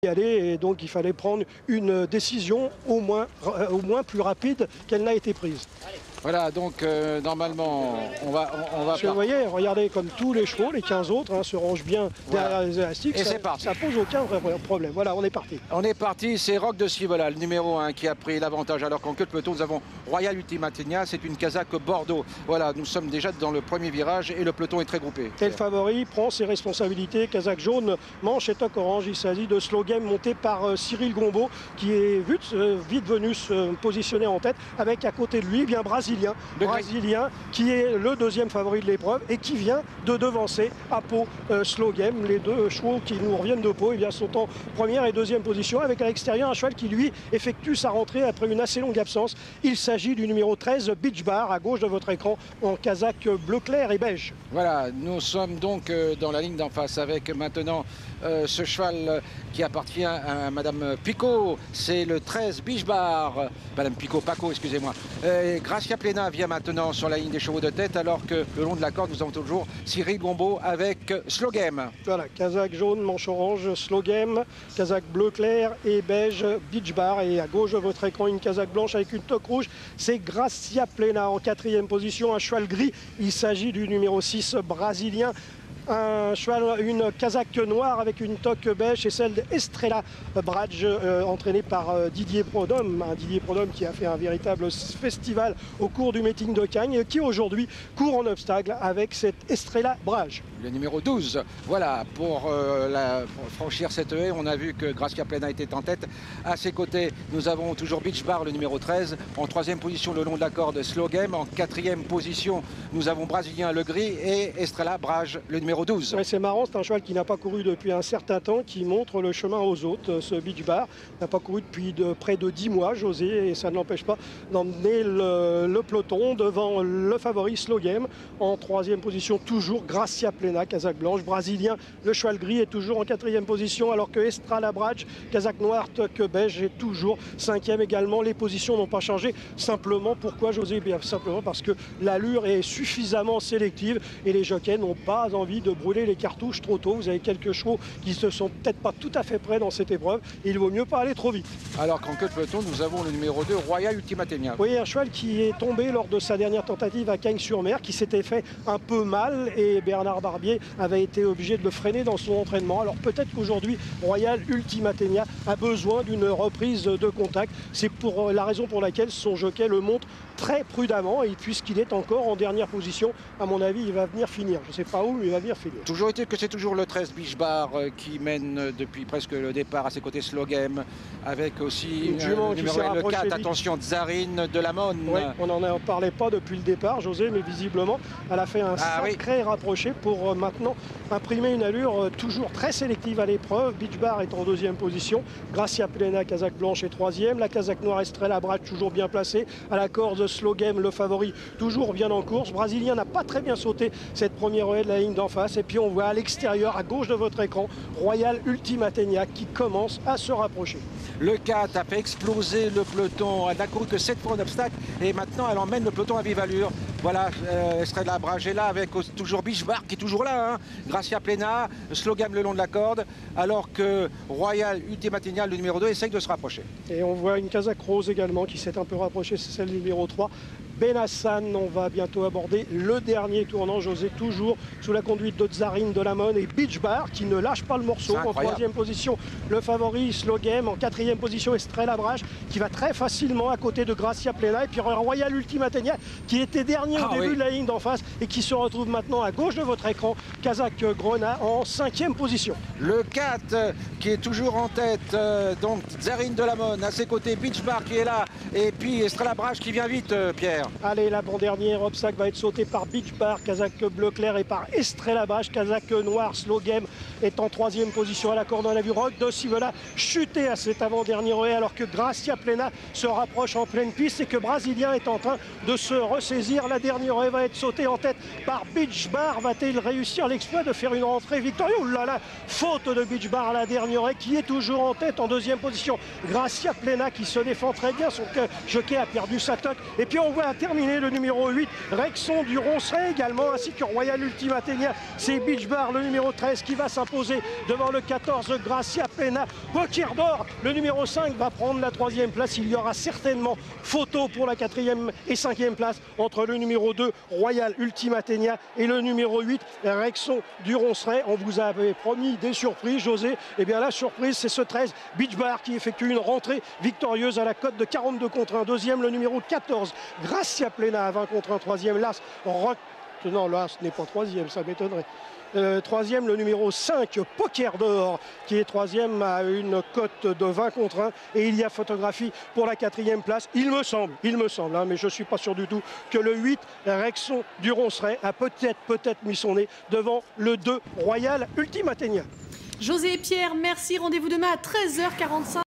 y aller et donc il fallait prendre une décision au moins plus rapide qu'elle n'a été prise. Voilà, donc normalement, on va Parce que vous voyez, regardez comme tous les chevaux, les 15 autres, se rangent bien derrière les élastiques. Et c'est parti. Ça pose aucun vrai problème. Voilà, on est parti. On est parti, c'est Rock de Civola, le numéro 1 qui a pris l'avantage. Alors qu'en queue de peloton, nous avons Royal Ultimatenia, c'est une casaque Bordeaux. Voilà, nous sommes déjà dans le premier virage et le peloton est très groupé. Tel favori prend ses responsabilités. Casaque jaune, manche et toque orange. Il s'agit de Slow Game monté par Cyril Gombeau qui est vite venu se positionner en tête avec à côté de lui bien Brésilien qui est le deuxième favori de l'épreuve et qui vient de devancer à Pau Slow Game. Les deux chevaux qui nous reviennent de Pau sont en première et deuxième position avec à l'extérieur un cheval qui lui effectue sa rentrée après une assez longue absence. Il s'agit du numéro 13 Beach Bar à gauche de votre écran en casaque bleu clair et beige. Voilà, nous sommes donc dans la ligne d'en face avec maintenant ce cheval qui appartient à Madame Picot, c'est le 13 Beach Bar, Madame Picot, Paco, excusez-moi. Gracia Plena vient maintenant sur la ligne des chevaux de tête alors que le long de la corde nous avons toujours Cyril Gombeau avec Slow Game. Voilà, casaque jaune, manche orange, Slow Game, casaque bleu clair et beige, Beach Bar et à gauche de votre écran une casaque blanche avec une toque rouge, c'est Gracia Plena en quatrième position, un cheval gris, il s'agit du numéro 6 Brésilien. Un cheval, une casaque noire avec une toque beige, c'est celle d'Estrella Bradge, entraînée par Didier Prodhomme. Didier Prodhomme qui a fait un véritable festival au cours du meeting de Cagnes, qui aujourd'hui court en obstacle avec cette Estrella Bradge. Le numéro 12, voilà, pour franchir cette haie, on a vu que Gracia Plena était en tête. À ses côtés, nous avons toujours Beach Bar, le numéro 13. En troisième position, le long de la corde, Slow Game. En quatrième position, nous avons Brésilien le gris et Estrella Bradge, le numéro 12. Ouais, c'est marrant, c'est un cheval qui n'a pas couru depuis un certain temps, qui montre le chemin aux autres. Ce Beach Bar n'a pas couru depuis près de 10 mois, José, et ça ne l'empêche pas d'emmener le peloton devant le favori Slow Game. En troisième position, toujours Gracia Plena, casaque blanche. Brésilien, le cheval gris est toujours en quatrième position, alors que Estrella Bradge, casaque noire, toque beige, est toujours cinquième également. Les positions n'ont pas changé. Simplement, pourquoi, José? Bien simplement parce que l'allure est suffisamment sélective et les jockeys n'ont pas envie de brûler les cartouches trop tôt. Vous avez quelques chevaux qui ne sont peut-être pas tout à fait prêts dans cette épreuve et il vaut mieux pas aller trop vite. Alors qu'en queue de peloton, nous avons le numéro 2, Royal Ultimatenia. Oui, un cheval qui est tombé lors de sa dernière tentative à Cagnes-sur-Mer, qui s'était fait un peu mal et Bernard Barbier avait été obligé de le freiner dans son entraînement. Alors peut-être qu'aujourd'hui, Royal Ultimatenia a besoin d'une reprise de contact. C'est pour la raison pour laquelle son jockey le monte très prudemment et puisqu'il est encore en dernière position, à mon avis, il va venir finir. Je ne sais pas où, mais il va venir finir. Toujours est-il que c'est toujours le 13 Beach Bar qui mène depuis presque le départ à ses côtés Slow Game, avec aussi le numéro 4, attention, Tsarine de la Monne. Oui, on n'en parlait pas depuis le départ, José, mais visiblement, elle a fait un sacré rapproché pour maintenant imprimer une allure toujours très sélective à l'épreuve. Beach Bar est en deuxième position, Gracia Plena, casaque blanche, est troisième. La casaque noire Estrella Bradge toujours bien placée. À la corde, Slow Game, le favori, toujours bien en course. Brésilien n'a pas très bien sauté cette première haie de la ligne d'en face. Et puis on voit à l'extérieur, à gauche de votre écran, Royal Ultimatenia qui commence à se rapprocher. Le 4 a fait exploser le peloton, elle n'a couru que 7 fois en obstacle et maintenant elle emmène le peloton à vive allure. Voilà, Estrella Bradge est là avec toujours Beach Bar qui est toujours là, Gracia Plena, Slow Game le long de la corde, alors que Royal Ultimatenia, le numéro 2, essaye de se rapprocher. Et on voit une casaque rose également qui s'est un peu rapprochée, c'est celle du numéro 3. Ben Hassan, on va bientôt aborder le dernier tournant, José, toujours sous la conduite de Tsarine de la Monne et Beach Bar qui ne lâche pas le morceau. En troisième position, le favori Slow Game. En quatrième position, Estrella Bradge qui va très facilement à côté de Gracia Plena. Et puis Royal Ultimatenia qui était dernier au début de la ligne d'en face et qui se retrouve maintenant à gauche de votre écran, casaque Grenat en cinquième position. Le 4 qui est toujours en tête, donc Tsarine de la Monne, à ses côtés Beach Bar qui est là et puis Estrella Bradge qui vient vite, Pierre. Allez, l'avant-dernier obstacle va être sauté par Beach Bar, casaque bleu clair, et par Estrella Bradge, casaque noir. Slow Game est en troisième position à la corde. On a vu Rock de Civola chuter à cet avant-dernier haie alors que Gracia Plena se rapproche en pleine piste et que Brésilien est en train de se ressaisir. La dernière haie va être sautée en tête par Beach Bar. Va-t-il réussir l'exploit de faire une rentrée victorieuse? Ouh là là, faute de Beach Bar à la dernière haie qui est toujours en tête en deuxième position. Gracia Plena qui se défend très bien, son jockey a perdu sa toque. Et puis on voit terminé. Le numéro 8, Rexon du Ronceret également, ainsi que Royal Ultimatenia. C'est Beach Bar, le numéro 13, qui va s'imposer devant le 14, Gracia Plena. Poker d'or, le numéro 5, va prendre la 3e place. Il y aura certainement photo pour la 4e et 5e place entre le numéro 2, Royal Ultimatenia, et le numéro 8, Rexon du Ronceret. On vous avait promis des surprises, José. Eh bien, la surprise, c'est ce 13, Beach Bar, qui effectue une rentrée victorieuse à la cote de 42 contre 1. Deuxième, le numéro 14, Gracia Plena à 20 contre 1. Troisième, l'As Rock. Non, l'As n'est pas troisième, ça m'étonnerait. Troisième, le numéro 5, Poker d'or, qui est troisième à une cote de 20 contre 1. Et il y a photographie pour la 4e place. Il me semble, hein, mais je ne suis pas sûr du tout, que le 8, Rexon du Ronceret, a peut-être mis son nez devant le 2, Royal Ultimatenia. José et Pierre, merci. Rendez-vous demain à 13h45.